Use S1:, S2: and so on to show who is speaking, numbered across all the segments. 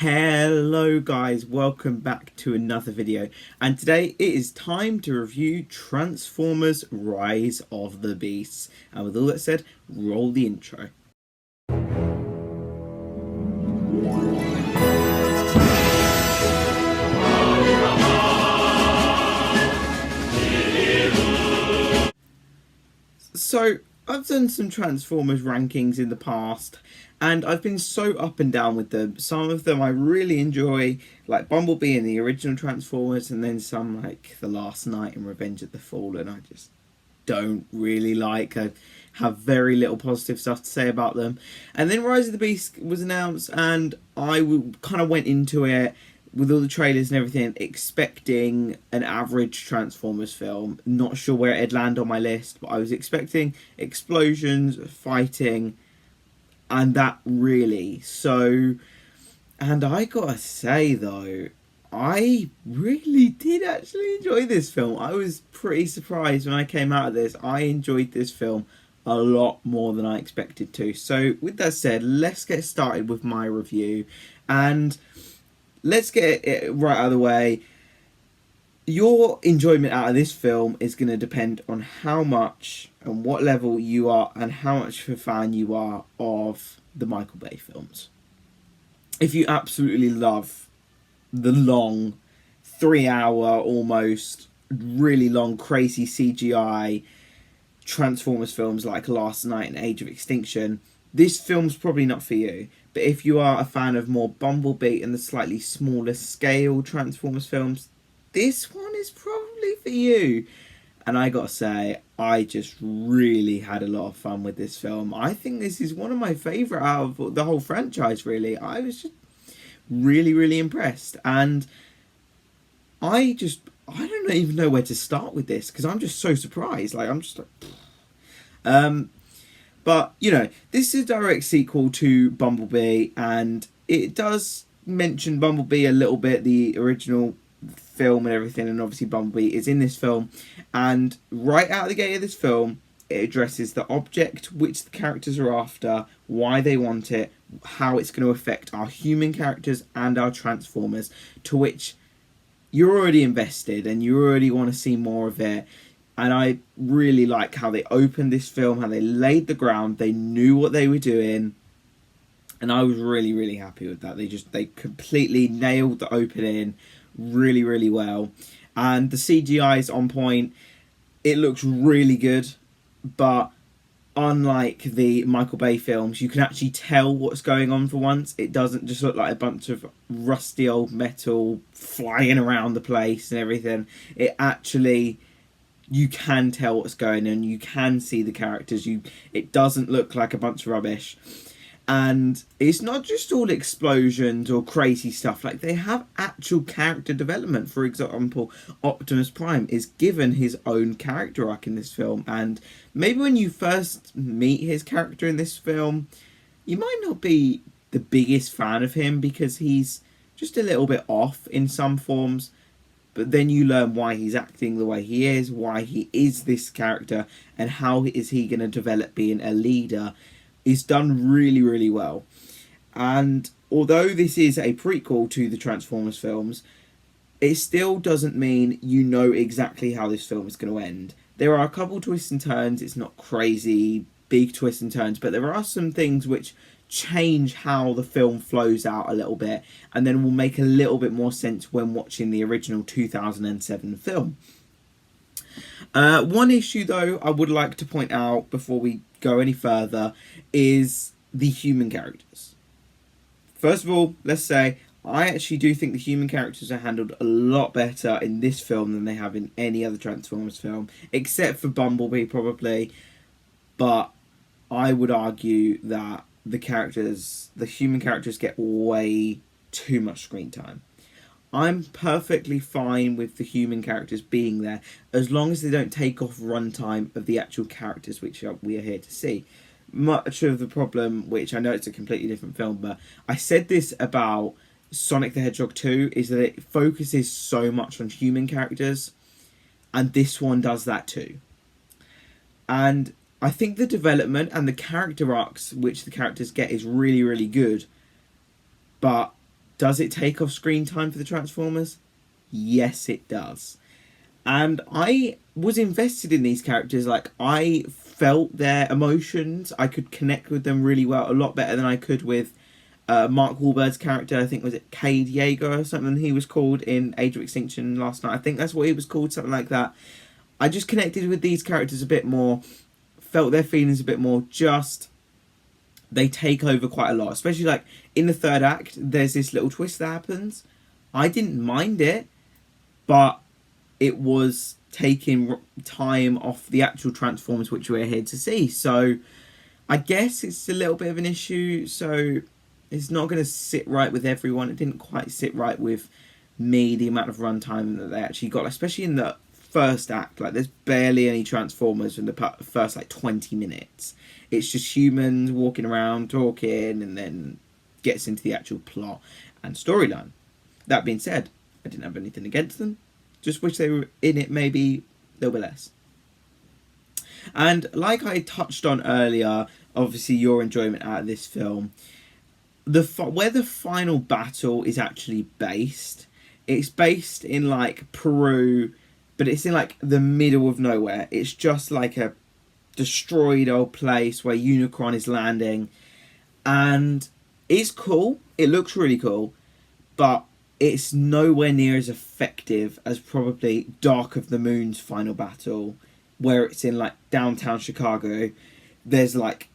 S1: Hello guys, welcome back to another video, and today it is time to review Transformers Rise of the Beasts. And with all that said, roll the intro. So, I've done some Transformers rankings in the past, and I've been so up and down with them. Some of them I really enjoy, like Bumblebee and the original Transformers, and then some like The Last Knight and Revenge of the Fallen I just don't really like. I have very little positive stuff to say about them. And then Rise of the Beast was announced, and I kind of went into it with all the trailers and everything, expecting an average Transformers film. Not sure where it'd land on my list, but I was expecting explosions, fighting, and that really. So, and I gotta say though, I really did actually enjoy this film. I was pretty surprised when I came out of this. I enjoyed this film a lot more than I expected to. So, with that said, let's get started with my review. And let's get it right out of the way. Your enjoyment out of this film is going to depend on how much and what level you are and how much of a fan you are of the Michael Bay films. If you absolutely love the long, 3 hour almost, really long, crazy CGI Transformers films like Last Knight and Age of Extinction, this film's probably not for you. But if you are a fan of more Bumblebee and the slightly smaller scale Transformers films, this one is probably for you. And I gotta say, I just really had a lot of fun with this film. I think this is one of my favourite out of the whole franchise, really. I was just really, really impressed. And I don't even know where to start with this, because I'm just so surprised. Like, I'm just like... But, you know, this is a direct sequel to Bumblebee, and it does mention Bumblebee a little bit, the original film and everything, and obviously Bumblebee is in this film. And right out of the gate of this film, it addresses the object which the characters are after, why they want it, how it's going to affect our human characters and our Transformers, to which you're already invested and you already want to see more of it. And I really like how they opened this film, how they laid the ground, they knew what they were doing, and I was really, really happy with that. They completely nailed the opening really, really well. And the CGI is on point. It looks really good, but unlike the Michael Bay films, you can actually tell what's going on for once. It doesn't just look like a bunch of rusty old metal flying around the place and everything. It actually... you can tell what's going on. You can see the characters. It doesn't look like a bunch of rubbish. And it's not just all explosions or crazy stuff. Like, they have actual character development. For example, Optimus Prime is given his own character arc in this film. And maybe when you first meet his character in this film, you might not be the biggest fan of him because he's just a little bit off in some forms. But then you learn why he's acting the way he is, why he is this character, and how is he going to develop being a leader. Is done really, really well. And although this is a prequel to the Transformers films, it still doesn't mean you know exactly how this film is going to end. There are a couple twists and turns. It's not crazy big twists and turns, but there are some things which change how the film flows out a little bit, and then will make a little bit more sense when watching the original 2007 film. One issue though I would like to point out before we go any further is the human characters. First of all, let's say I actually do think the human characters are handled a lot better in this film than they have in any other Transformers film, except for Bumblebee probably. But I would argue that the human characters get way too much screen time. I'm perfectly fine with the human characters being there as long as they don't take off runtime of the actual characters which we are here to see. Much of the problem, which I know it's a completely different film, but I said this about Sonic the Hedgehog 2, is that it focuses so much on human characters, and this one does that too. And I think the development and the character arcs which the characters get is really, really good, but Does it take off screen time for the Transformers? Yes, it does. And I was invested in these characters. Like, I felt their emotions. I could connect with them really well, a lot better than I could with Mark Wahlberg's character. I think, was it Cade Yeager or something he was called in Age of Extinction last night? I think that's what he was called, something like that. I just connected with these characters a bit more, felt their feelings a bit more. Just, they take over quite a lot, especially like in the third act. There's this little twist that happens. I didn't mind it, but it was taking time off the actual Transformers which we're here to see. So I guess it's a little bit of an issue. So it's not going to sit right with everyone. It didn't quite sit right with me, the amount of runtime that they actually got, especially in the first act. Like, there's barely any Transformers in the first like 20 minutes. It's just humans walking around talking, and then gets into the actual plot and storyline. That being said, I didn't have anything against them. Just wish they were in it maybe a little bit less. And like I touched on earlier, obviously your enjoyment out of this film, where the final battle is actually based, it's based in like Peru, but it's in like the middle of nowhere. It's just like a destroyed old place where Unicron is landing, and it's cool. It looks really cool, but it's nowhere near as effective as probably Dark of the Moon's final battle, where it's in like downtown Chicago. There's like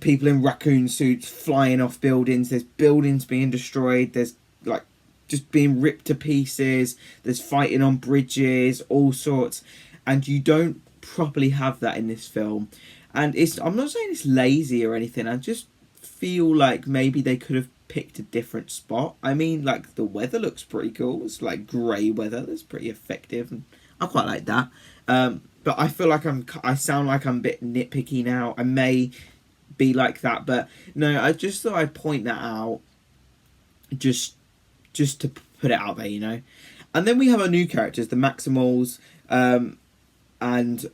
S1: people in raccoon suits flying off buildings. There's buildings being destroyed. There's like just being ripped to pieces. There's fighting on bridges, all sorts. And you don't properly have that in this film. And I'm not saying it's lazy or anything. I just feel like maybe they could have picked a different spot. I mean, like, the weather looks pretty cool. It's like grey weather. That's pretty effective, and I quite like that. But I feel like I sound like I'm a bit nitpicky now. I may be like that, but no, I just thought I'd point that out, just to put it out there, you know. And then we have our new characters, the Maximals, and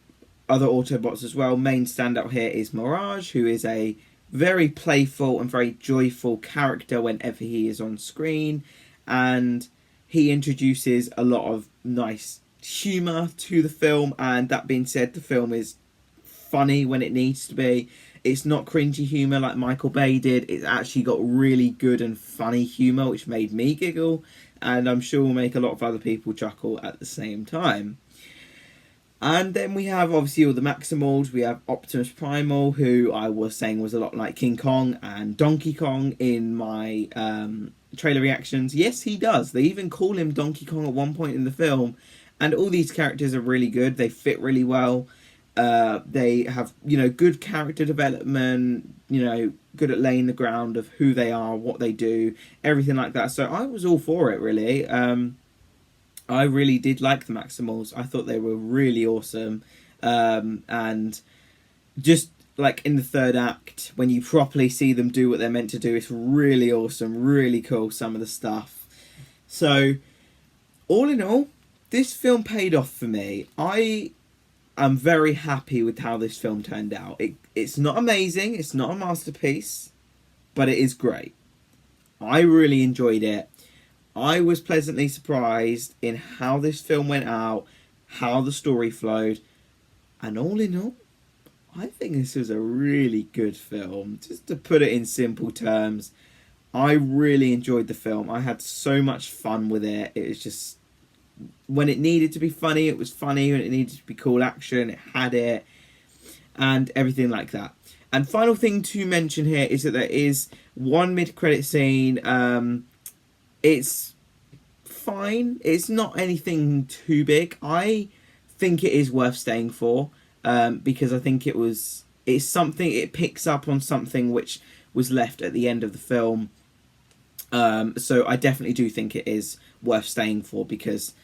S1: other Autobots as well. Main standout here is Mirage, who is a very playful and very joyful character whenever he is on screen, and he introduces a lot of nice humour to the film. And that being said, the film is funny when it needs to be. It's not cringy humour like Michael Bay did. It's actually got really good and funny humour, which made me giggle, and I'm sure will make a lot of other people chuckle at the same time. And then we have obviously all the Maximals. We have Optimus Primal, who I was saying was a lot like King Kong and Donkey Kong in my trailer reactions. Yes, he does. They even call him Donkey Kong at one point in the film. And all these characters are really good. They fit really well. They have, good character development, good at laying the ground of who they are, what they do, everything like that. So I was all for it, really. I really did like the Maximals. I thought they were really awesome. And just like in the third act, when you properly see them do what they're meant to do, it's really awesome, really cool, some of the stuff. So, all in all, this film paid off for me. I am very happy with how this film turned out. It's not amazing, it's not a masterpiece, but it is great. I really enjoyed it. I was pleasantly surprised in how this film went out, how the story flowed, and all in all, I think this was a really good film. Just to put it in simple terms, I really enjoyed the film. I had so much fun with it. It was just, when it needed to be funny, it was funny. When it needed to be cool action, it had it, and everything like that. And final thing to mention here is that there is one mid-credit scene. It's fine. It's not anything too big. I think it is worth staying for, because I think it's something, it picks up on something which was left at the end of the film. So I definitely do think it is worth staying for, because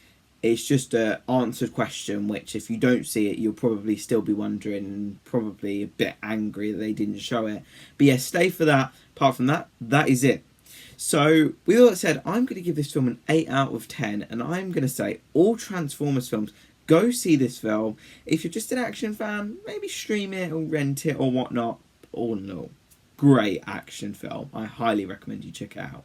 S1: it's just a answered question which, if you don't see it, you'll probably still be wondering and probably a bit angry that they didn't show it. But yeah, stay for that. Apart from that, that is it. So, with all that said, I'm going to give this film an 8 out of 10, and I'm going to say all Transformers films, go see this film. If you're just an action fan, maybe stream it or rent it or whatnot. All in all, great action film. I highly recommend you check it out.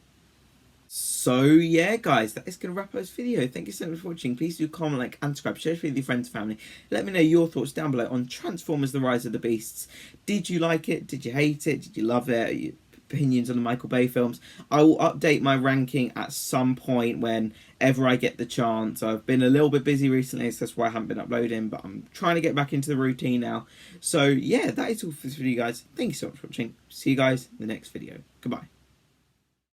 S1: So yeah, guys, that is going to wrap up this video. Thank you so much for watching. Please do comment, like, and subscribe. Share it with your friends and family. Let me know your thoughts down below on Transformers: The Rise of the Beasts. Did you like it? Did you hate it? Did you love it? Your opinions on the Michael Bay films. I will update my ranking at some point whenever I get the chance. I've been a little bit busy recently, so that's why I haven't been uploading, but I'm trying to get back into the routine now. So yeah, that is all for this video, guys. Thank you so much for watching. See you guys in the next video. Goodbye.